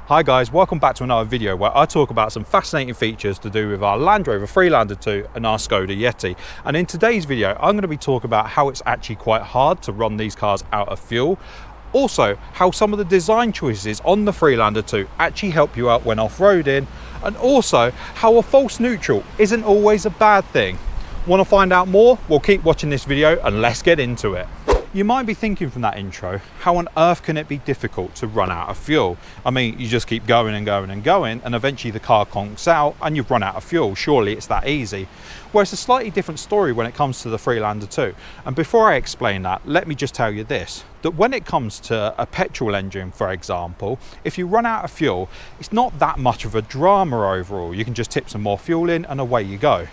Hi guys, welcome back to another video where I talk about some fascinating features to do with our Land Rover Freelander 2 and our Skoda Yeti. And in today's video, I'm going to be talking about how it's actually quite hard to run these cars out of fuel. Also, how some of the design choices on the Freelander 2 actually help you out when off-roading. And also, how a false neutral isn't always a bad thing. Want to find out more? Well, keep watching this video and let's get into it. You might be thinking from that intro, how on earth can it be difficult to run out of fuel? I mean, you just keep going and going and going, and eventually the car conks out and you've run out of fuel. Surely it's that easy. Well, it's a slightly different story when it comes to the Freelander 2. And before I explain that, let me just tell you this, that when it comes to a petrol engine, for example, if you run out of fuel, it's not that much of a drama overall. You can just tip some more fuel in and away you go.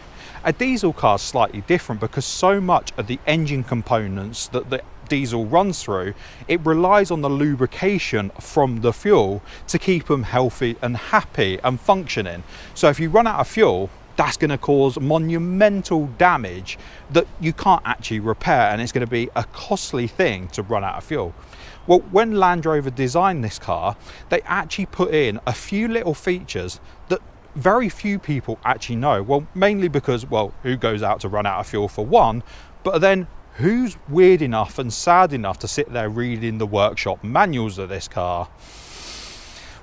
A diesel car is slightly different because so much of the engine components that the diesel runs through, it relies on the lubrication from the fuel to keep them healthy and happy and functioning. So if you run out of fuel, that's going to cause monumental damage that you can't actually repair, and it's going to be a costly thing to run out of fuel. Well, when Land Rover designed this car, they actually put in a few little features that very few people actually know. Well, mainly because, well, who goes out to run out of fuel for one, but then who's weird enough and sad enough to sit there reading the workshop manuals of this car?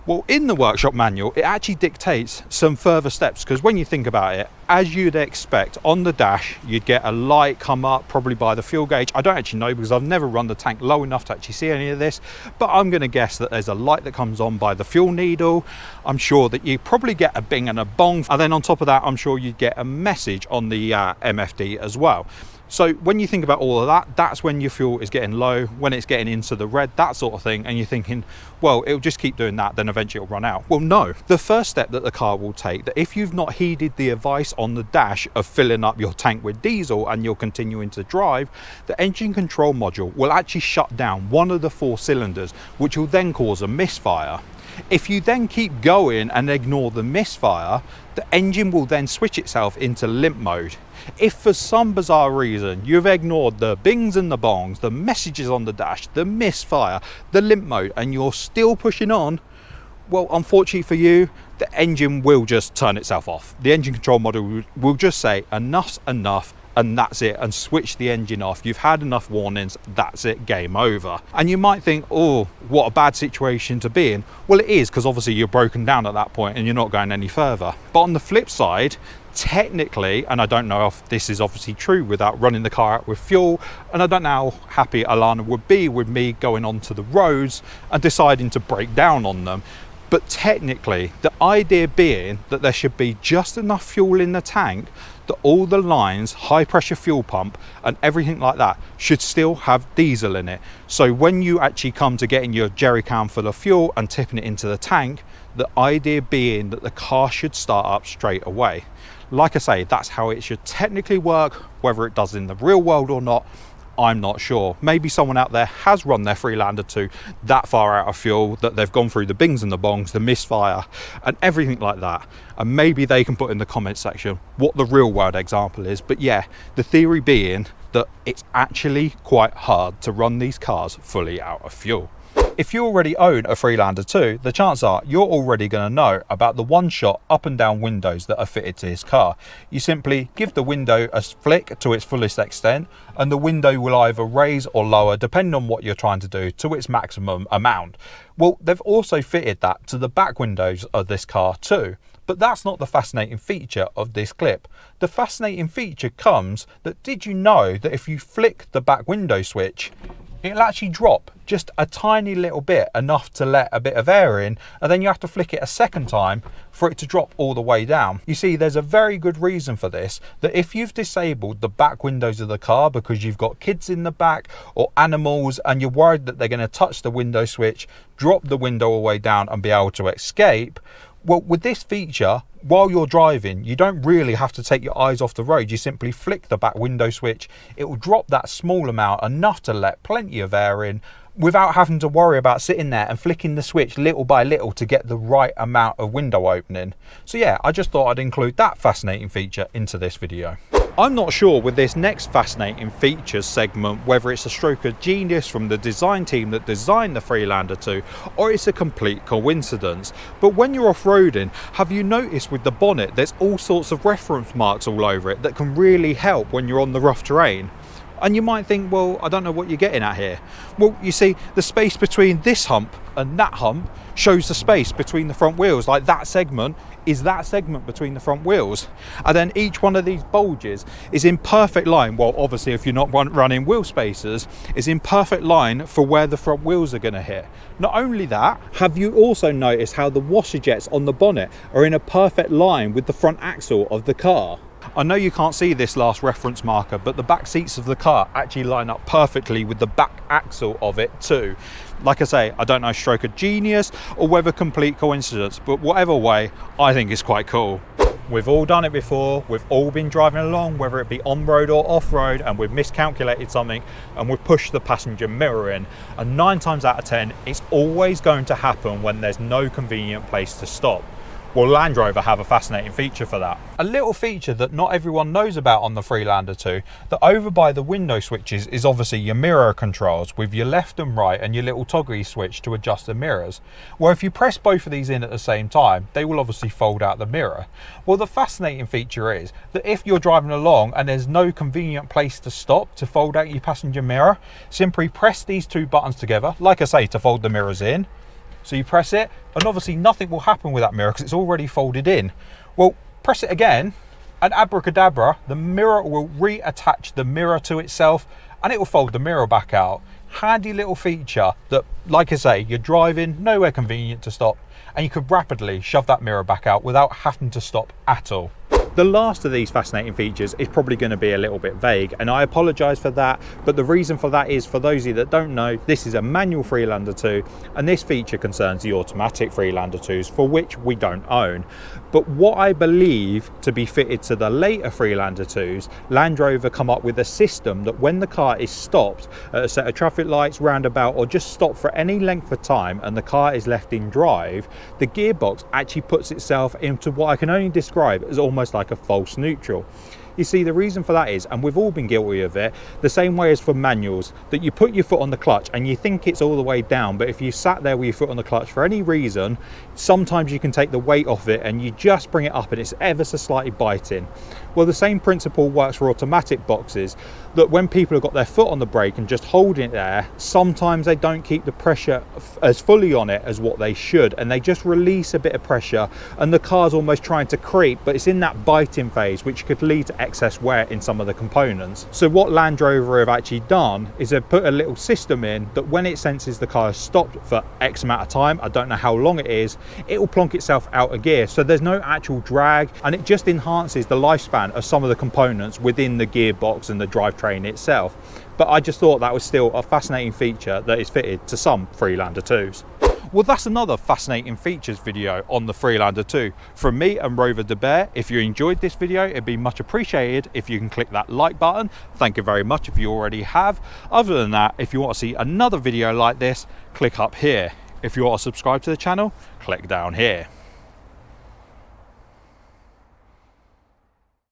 Well, in the workshop manual, it actually dictates some further steps, because when you think about it, as you'd expect, on the dash, you'd get a light come up, probably by the fuel gauge. I don't actually know because I've never run the tank low enough to actually see any of this, but I'm going to guess that there's a light that comes on by the fuel needle. I'm sure that you probably get a bing and a bong, and then on top of that, I'm sure you'd get a message on the MFD as well. So when you think about all of that, that's when your fuel is getting low, when it's getting into the red, that sort of thing, and you're thinking, well, it'll just keep doing that, then eventually it'll run out. Well, no. The first step that the car will take, that if you've not heeded the advice on the dash of filling up your tank with diesel and you're continuing to drive, the engine control module will actually shut down one of the 4 cylinders, which will then cause a misfire. If you then keep going and ignore the misfire, the engine will then switch itself into limp mode. If for some bizarre reason you've ignored the bings and the bongs, the messages on the dash, the misfire, the limp mode, and you're still pushing on, well, unfortunately for you, the engine will just turn itself off. The engine control module will just say enough's enough, and that's it, and switch the engine off. You've had enough warnings, that's it, game over. And you might think, oh, what a bad situation to be in. Well, it is, because obviously you're broken down at that point and you're not going any further. But on the flip side, technically, and I don't know if this is obviously true without running the car out with fuel, and I don't know how happy Alana would be with me going onto the roads and deciding to break down on them, but technically the idea being that there should be just enough fuel in the tank that all the lines, high pressure fuel pump and everything like that should still have diesel in it. So when you actually come to getting your jerry can full of fuel and tipping it into the tank, the idea being that the car should start up straight away. Like I say, that's how it should technically work. Whether it does in the real world or not, I'm not sure. Maybe someone out there has run their Freelander 2 that far out of fuel that they've gone through the bings and the bongs, the misfire and everything like that, and maybe they can put in the comment section what the real world example is. But yeah, the theory being that it's actually quite hard to run these cars fully out of fuel. If you already own a Freelander 2, the chances are you're already going to know about the one-shot up and down windows that are fitted to this car. You simply give the window a flick to its fullest extent, and the window will either raise or lower depending on what you're trying to do to its maximum amount. Well, they've also fitted that to the back windows of this car too. But that's not the fascinating feature of this clip. The fascinating feature comes that, did you know that if you flick the back window switch, it'll actually drop just a tiny little bit, enough to let a bit of air in, and then you have to flick it a second time for it to drop all the way down. You see, there's a very good reason for this, that if you've disabled the back windows of the car because you've got kids in the back or animals and you're worried that they're going to touch the window switch, drop the window all the way down and be able to escape, well, with this feature, while you're driving, you don't really have to take your eyes off the road. You simply flick the back window switch. It will drop that small amount, enough to let plenty of air in, without having to worry about sitting there and flicking the switch little by little to get the right amount of window opening. So yeah, I just thought I'd include that fascinating feature into this video. I'm not sure with this next fascinating features segment whether it's a stroke of genius from the design team that designed the Freelander 2 or it's a complete coincidence, but when you're off-roading, have you noticed with the bonnet there's all sorts of reference marks all over it that can really help when you're on the rough terrain? And you might think, well, I don't know what you're getting at here. Well, you see, the space between this hump and that hump shows the space between the front wheels. Like that segment is that segment between the front wheels. And then each one of these bulges is in perfect line. Well, obviously, if you're not running wheel spacers, is in perfect line for where the front wheels are going to hit. Not only that, have you also noticed how the washer jets on the bonnet are in a perfect line with the front axle of the car? I know you can't see this last reference marker, but the back seats of the car actually line up perfectly with the back axle of it too. Like I say, I don't know stroke of genius or whether complete coincidence, but whatever way, I think it's quite cool. We've all done it before, we've all been driving along, whether it be on-road or off-road, and we've miscalculated something and we've pushed the passenger mirror in. And 9 times out of 10, it's always going to happen when there's no convenient place to stop. Well, Land Rover have a fascinating feature for that. A little feature that not everyone knows about on the Freelander 2, that over by the window switches is obviously your mirror controls with your left and right and your little toggle switch to adjust the mirrors. Well, if you press both of these in at the same time, they will obviously fold out the mirror. Well, the fascinating feature is that if you're driving along and there's no convenient place to stop to fold out your passenger mirror, simply press these 2 buttons together, like I say, to fold the mirrors in. So you press it, and obviously nothing will happen with that mirror because it's already folded in. Well, press it again, and abracadabra, the mirror will reattach the mirror to itself, and it will fold the mirror back out. Handy little feature that, like I say, you're driving, nowhere convenient to stop, and you could rapidly shove that mirror back out without having to stop at all. The last of these fascinating features is probably going to be a little bit vague, and I apologise for that, but the reason for that is, for those of you that don't know, this is a manual Freelander 2, and this feature concerns the automatic Freelander 2s, for which we don't own. But what I believe to be fitted to the later Freelander 2s, Land Rover come up with a system that when the car is stopped at a set of traffic lights, roundabout, or just stopped for any length of time and the car is left in drive, the gearbox actually puts itself into what I can only describe as almost like a false neutral. You see, the reason for that is, and we've all been guilty of it, the same way as for manuals, that you put your foot on the clutch and you think it's all the way down, but if you sat there with your foot on the clutch for any reason, sometimes you can take the weight off it and you just bring it up and it's ever so slightly biting. Well, the same principle works for automatic boxes, that when people have got their foot on the brake and just holding it there, sometimes they don't keep the pressure as fully on it as what they should, and they just release a bit of pressure and the car's almost trying to creep, but it's in that biting phase, which could lead to excess wear in some of the components. So what Land Rover have actually done is they've put a little system in that when it senses the car has stopped for X amount of time, I don't know how long it is, it will plonk itself out of gear, so there's no actual drag, and it just enhances the lifespan of some of the components within the gearbox and the drivetrain itself. But I just thought that was still a fascinating feature that is fitted to some Freelander 2s. Well, that's another fascinating features video on the Freelander 2. From me and Rover de Bear, if you enjoyed this video, it'd be much appreciated if you can click that like button. Thank you very much if you already have. Other than that, if you want to see another video like this, click up here. If you want to subscribe to the channel, click down here.